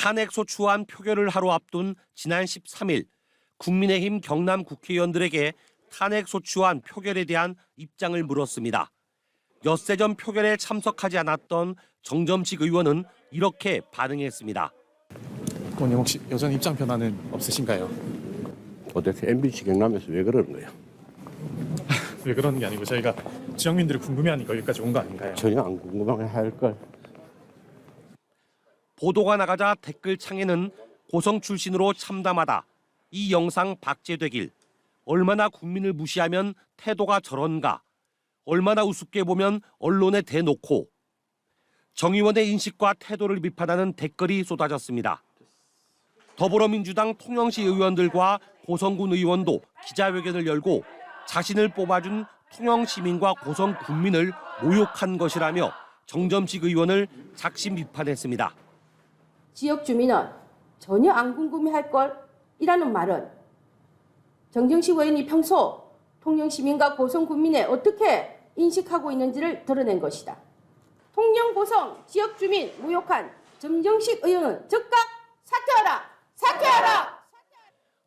탄핵 소추안 표결을 하루 앞둔 지난 13일 국민의힘 경남 국회의원들에게 탄핵 소추안 표결에 대한 입장을 물었습니다. 엿새 전 표결에 참석하지 않았던 정점식 의원은 이렇게 반응했습니다. 의원님 혹시 여전히 입장 변화는 없으신가요? 도대체 MBC 경남에서 왜 그러는 거예요? 왜 그러는 게 아니고 저희가 지역민들이 궁금해하니까 여기까지 온 거 아닌가요? 전혀 안 궁금해 할 걸. 보도가 나가자 댓글창에는 고성 출신으로 참담하다. 이 영상 박제되길. 얼마나 국민을 무시하면 태도가 저런가. 얼마나 우습게 보면 언론에 대놓고. 정 의원의 인식과 태도를 비판하는 댓글이 쏟아졌습니다. 더불어민주당 통영시 의원들과 고성군 의원도 기자회견을 열고 자신을 뽑아준 통영 시민과 고성 국민을 모욕한 것이라며 정점식 의원을 작심 비판했습니다. 지역 주민은 전혀 안 궁금해할 걸이라는 말은 정정식 의원이 평소 통영 시민과 고성 국민에 어떻게 인식하고 있는지를 드러낸 것이다. 통영 고성 지역 주민 모욕한 정정식 의원은 즉각 사퇴하라! 사퇴하라!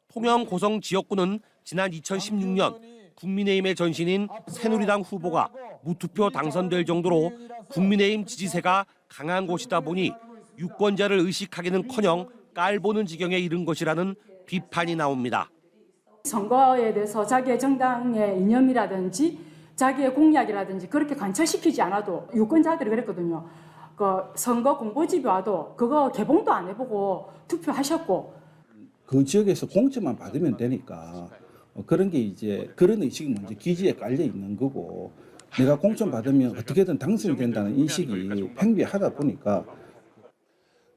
통영 고성 지역구는 지난 2016년 국민의힘의 전신인 새누리당 후보가 무투표 당선될 정도로 국민의힘 지지세가 강한 곳이다 보니 유권자를 의식하기는커녕 깔보는 지경에 이른 것이라는 비판이 나옵니다. 선거에 대해서 자기의 정당의 이념이라든지 자기의 공약이라든지 그렇게 관철시키지 않아도 유권자들이 그랬거든요. 그 선거 공보집이 와도 그거 개봉도 안 해보고 투표하셨고 그 지역에서 공천만 받으면 되니까 그런 게 이제 그런 의식이 먼저 기지에 깔려 있는 거고 내가 공천 받으면 어떻게든 당선이 된다는 인식이 팽배하다 보니까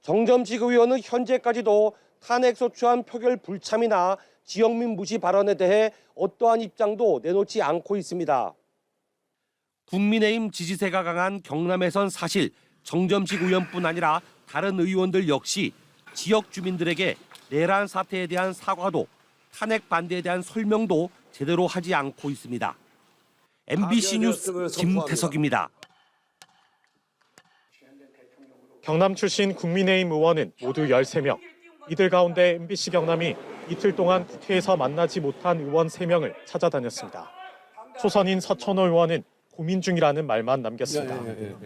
정점식 의원은 현재까지도 탄핵 소추안 표결 불참이나 지역민 무시 발언에 대해 어떠한 입장도 내놓지 않고 있습니다. 국민의힘 지지세가 강한 경남에선 사실 정점식 의원뿐 아니라 다른 의원들 역시 지역 주민들에게 내란 사태에 대한 사과도 탄핵 반대에 대한 설명도 제대로 하지 않고 있습니다. MBC 뉴스 김태석입니다. 경남 출신 국민의힘 의원은 모두 13명. 이들 가운데 MBC 경남이 이틀 동안 국회에서 만나지 못한 의원 3명을 찾아다녔습니다. 초선인 서천호 의원은 고민 중이라는 말만 남겼습니다.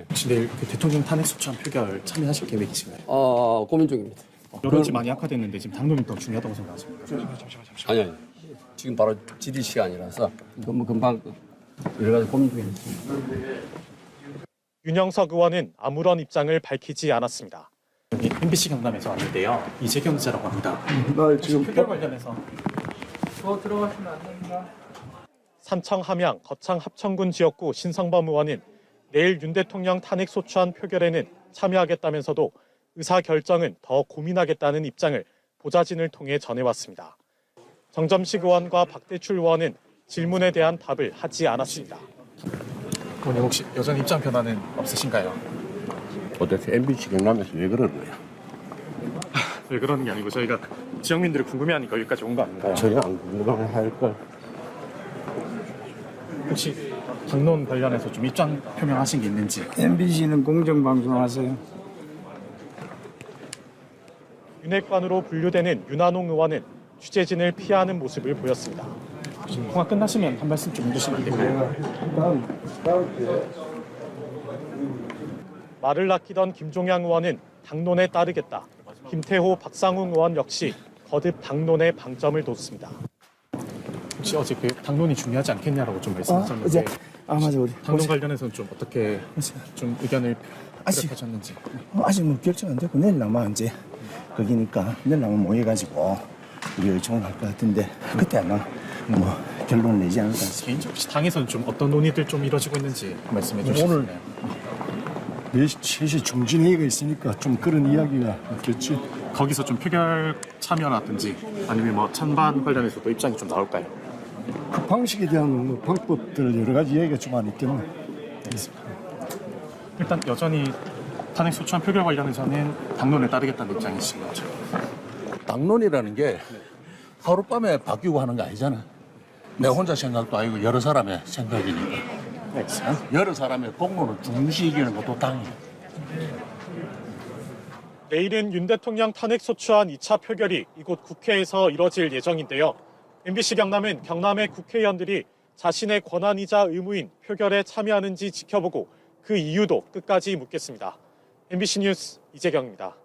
혹시 내일 대통령 탄핵 소추안 표결 참여하실 계획이신가요? 고민 중입니다. 여론이 많이 악화됐는데 지금 당론이 더 중요하다고 생각하십니까? 아니요. 지금 바로 질의 시간이라서 너무 금방 여러 가지 고민 중에 있습니다. 윤영석 의원은 아무런 입장을 밝히지 않았습니다. MBC 경남에서 왔는데요. 이재경 기자라고 합니다. 지금 표결 관련해서 들어가시면 안 됩니다. 산청 함양 거창 합천군 지역구 신성범 의원은 내일 윤 대통령 탄핵 소추안 표결에는 참여하겠다면서도 의사 결정은 더 고민하겠다는 입장을 보좌진을 통해 전해왔습니다. 정점식 의원과 박대출 의원은 질문에 대한 답을 하지 않았습니다. 의원님 혹시 여전히 입장 변화는 없으신가요? 도대체 MBC 경남에서 왜 그러는 거예요? 왜 그러는 게 아니고 저희가 지역민들이 궁금해하니까 여기까지 온 거 아닌가요? 전혀 안 궁금해 할 걸. 혹시 당론 관련해서 좀 입장 표명하신 게 있는지. MBC는 공정방송하세요. 윤핵관으로 분류되는 윤한홍 의원은 취재진을 피하는 모습을 보였습니다. 지금 통화 끝나시면 한 말씀 좀 해주시면 될까요? 말을 아끼던 김종양 의원은 당론에 따르겠다. 김태호, 박상웅 의원 역시 거듭 당론에 방점을 뒀습니다. 혹시 어제 그 당론이 중요하지 않겠냐라고 좀 말씀하셨는데 맞아 우리 당론 관련해서는 좀 어떻게 좀 의견을 표력하셨는지. 아직 뭐 결정 안 되고 내일 아마 이제 거기니까 내일 아마 모여가지고 우리 요청을 할 것 같은데 그때 아마 뭐 결론을 내지 않을까 싶습니다. 개인적으로 혹시 당에서는 좀 어떤 논의들 좀 이루어지고 있는지 말씀해 주시겠나요? 오늘 3시 중진회의가 있으니까 좀 그런 이야기가 있겠지. 거기서 좀 표결 참여라든지 아니면 뭐 찬반 관련해서도 입장이 좀 나올까요? 그 방식에 대한 뭐 방법들 여러 가지 이야기가 좀 많기 때문에. 일단 여전히 탄핵 소추안 표결 관련해서는 당론에 따르겠다는 입장이신 거죠. 당론이라는 게 하룻밤에 바뀌고 하는 게 아니잖아. 내 혼자 생각도 아니고 여러 사람의 생각이니까. 여러 사람의 공론을 중시 이기는 것도 당이야. 내일은 윤 대통령 탄핵 소추안 2차 표결이 이곳 국회에서 이뤄질 예정인데요. MBC 경남은 경남의 국회의원들이 자신의 권한이자 의무인 표결에 참여하는지 지켜보고 그 이유도 끝까지 묻겠습니다. MBC 뉴스 이재경입니다.